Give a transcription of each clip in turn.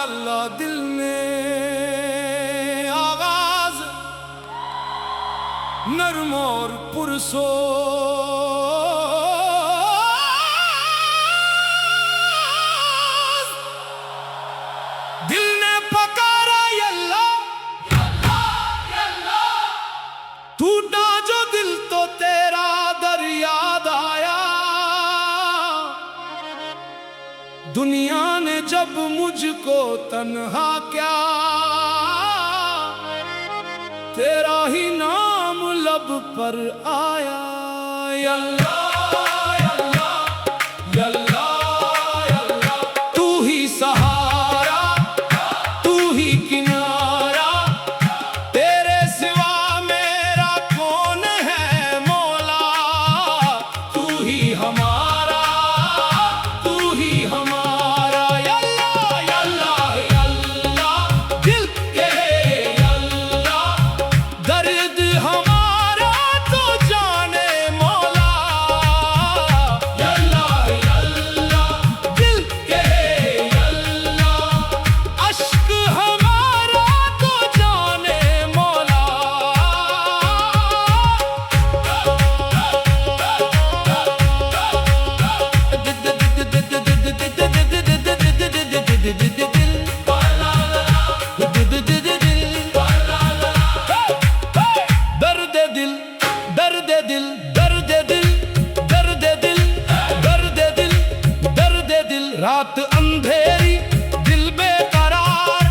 अल्लाह दिल में आवाज नरम और पुरसो दिल ने पकारा टूटा जो दिल तो तेरा दर याद आया। दुनिया ने जब मुझको तन्हा क्या तेरा ही नाम लब पर आया। अल्लाह तू ही सहारा तू ही किनारा तेरे सिवा मेरा कौन है मौला। तू ही हमारा तू ही हमारा अल्लाह दिल के अल्लाह दर्द हमारा तो जाने मौला। अल्लाह दिल के अल्लाह अश्क हमारा तो जाने मौला। दर्द दिल दर्द दिल दर्द दिल दर्द दिल दर्द दिल दर्द दिल रात अंधेरी दिल बेकरार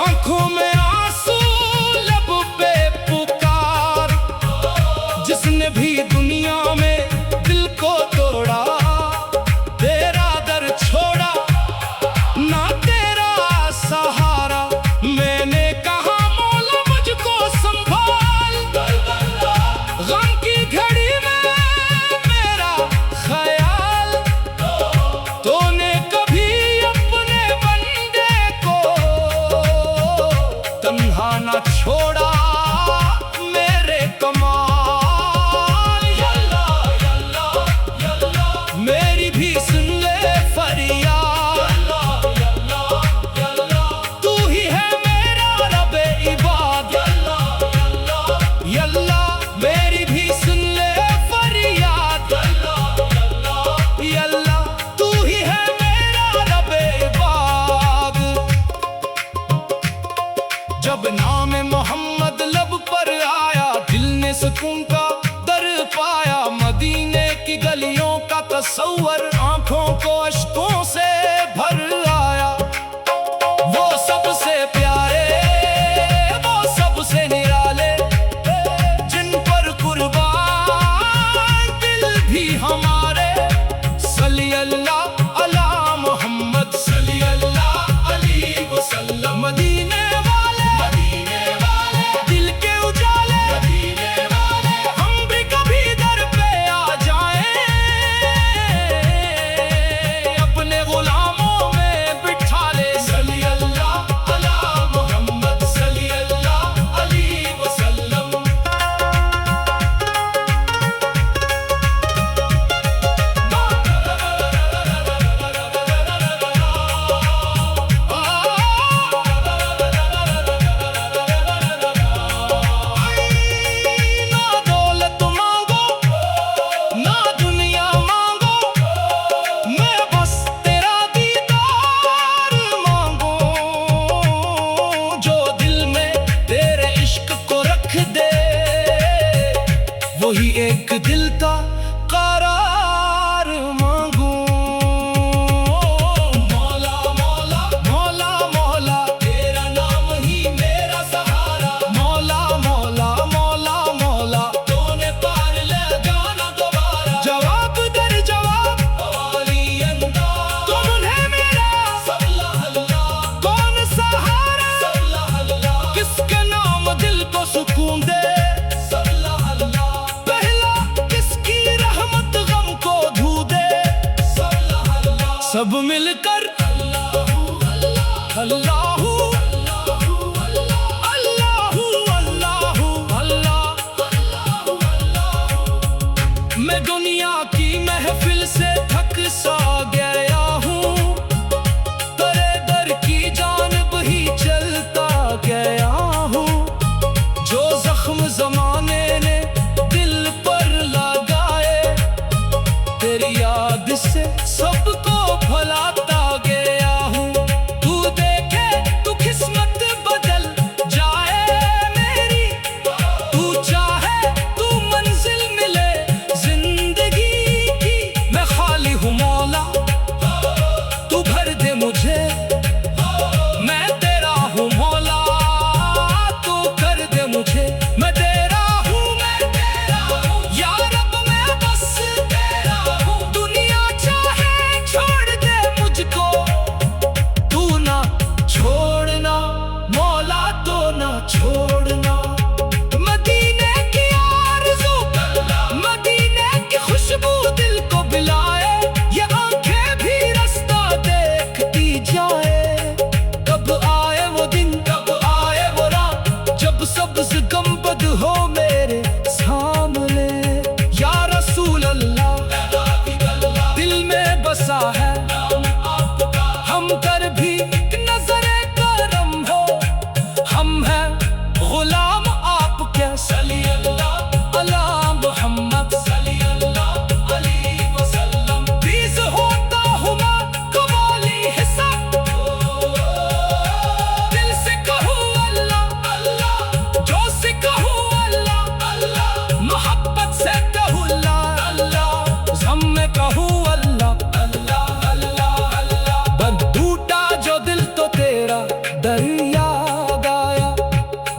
आंखों में आंसू लब पे पुकार। जिसने भी दुनिया में दिल को तोड़ा तेरा दर छोड़ा ना तेरा सहारा। मैंने कहा मौला मुझको संभाल गम की घड़ी में मेरा ख्याल। तूने कभी अपने बंदे को तन्हा ना छोड़ा मेरे कमाल। मेरी भी सुन ले फरियाद तू ही है मेरा रबे इबाद। अल्लाह मेरी भी सुन ले फरियाद अल्लाह तू ही है मेरा रबे इबाद। जब नाम मोहम्मद लब पर आया दिल ने सुकून का दर पाया। मदीने की गलियों का तस्वर आंखों को अश्कों से भर आया। वो सबसे प्यारे वो सबसे निराले जिन पर कुर्बान दिल भी हमारे। सल्ली अल्लाह अला मोहम्मद सल्ली अल्लाह अलैहि वसल्लम। मदीने वाले दिल के उजाले हम भी कभी दर पे आ जाएं अपने गुलामों में बिठा ले। सल्ली अल्लाह अला मोहम्मद सल्ली अल्लाह अलैहि वसल्लम। ना दौलत मांगो ना दुनिया मांगो मैं बस तेरा दीदार मांगो। जो दिल में तेरे इश्क को रख दे वही एक दिल का करार मांगो। मौला मौला मौला मौला तेरा नाम ही मेरा सहारा। मौला मौला मौला मौला तूने पार लगाना दोबारा। जवाब दर जवाब वाली अंदाज तुम है मेरा कौन सहारा। किसके नाम दिल को सुकून दे पहला किसकी रहमत गम को धू दे। सब मिलकर अल्लाहू फिर याद आया,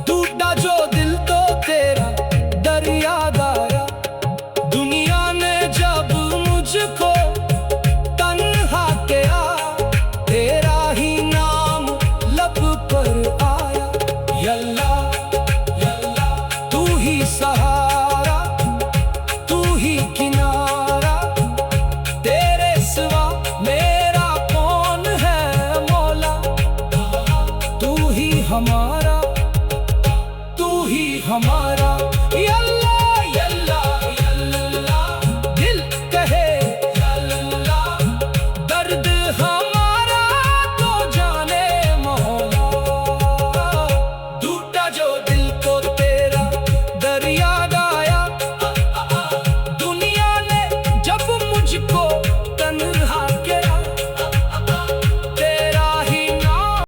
टूटा जो दिल तो तेरा डर याद आया। दुनिया ने जब मुझको तन्हा किया, तेरा ही नाम लब पर आया। यल्ला यल्ला तू ही सहारा, तू ही किनारा, तेरे सिवा मेरा कौन है मौला, तू ही हमारा।